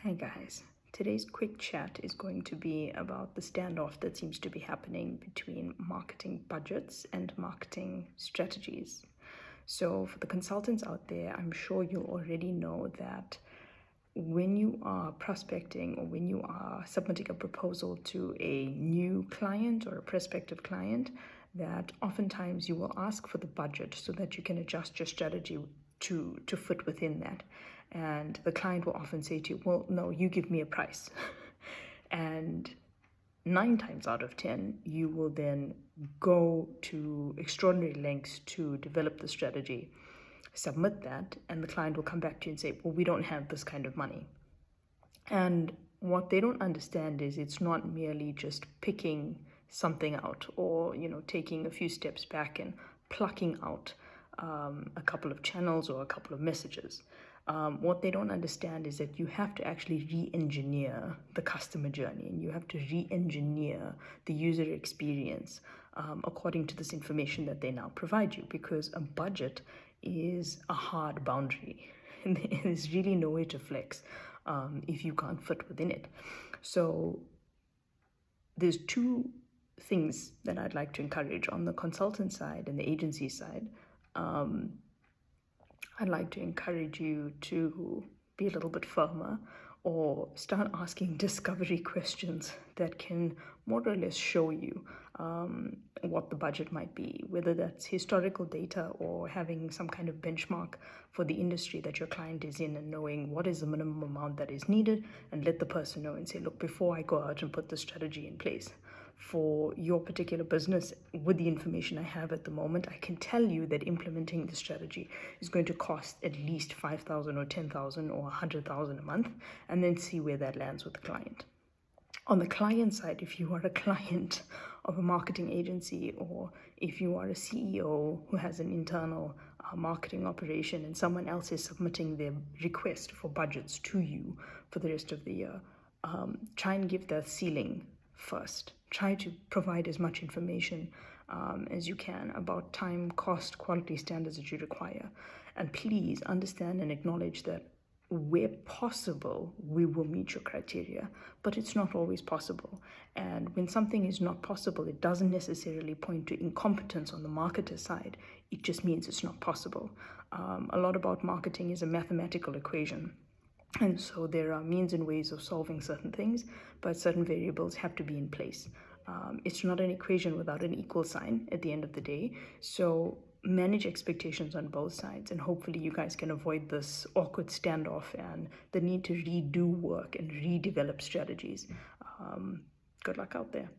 Hi guys, today's quick chat is going to be about the standoff that seems to be happening between marketing budgets and marketing strategies. So for the consultants out there, I'm sure you already know that when you are prospecting or when you are submitting a proposal to a new client or a prospective client, that oftentimes you will ask for the budget so that you can adjust your strategy to fit within that. And the client will often say to you, well, no, you give me a price. And 9 times out of 10, you will then go to extraordinary lengths to develop the strategy, submit that, and the client will come back to you and say, well, we don't have this kind of money. And what they don't understand is it's not merely just picking something out or, taking a few steps back and plucking out a couple of channels or a couple of messages. What they don't understand is that you have to actually re-engineer the customer journey, and you have to re-engineer the user experience according to this information that they now provide you, because a budget is a hard boundary and there's really no way to flex if you can't fit within it. So there's 2 things that I'd like to encourage on the consultant side and the agency side. I'd like to encourage you to be a little bit firmer or start asking discovery questions that can more or less show you what the budget might be, whether that's historical data or having some kind of benchmark for the industry that your client is in and knowing what is the minimum amount that is needed, and let the person know and say, look, before I go out and put the strategy in place for your particular business, with the information I have at the moment, I can tell you that implementing the strategy is going to cost at least 5,000 or 10,000 or 100,000 a month, and then see where that lands with the client. On the client side, if you are a client of a marketing agency, or if you are a CEO who has an internal marketing operation and someone else is submitting their request for budgets to you for the rest of the year, try and give that ceiling first. Try to provide as much information as you can about time, cost, quality standards that you require. And please understand and acknowledge that where possible, we will meet your criteria, but it's not always possible. And when something is not possible, it doesn't necessarily point to incompetence on the marketer side. It just means it's not possible. A lot about marketing is a mathematical equation. And so there are means and ways of solving certain things, but certain variables have to be in place. It's not an equation without an equal sign at the end of the day. So manage expectations on both sides, and hopefully you guys can avoid this awkward standoff and the need to redo work and redevelop strategies. Good luck out there.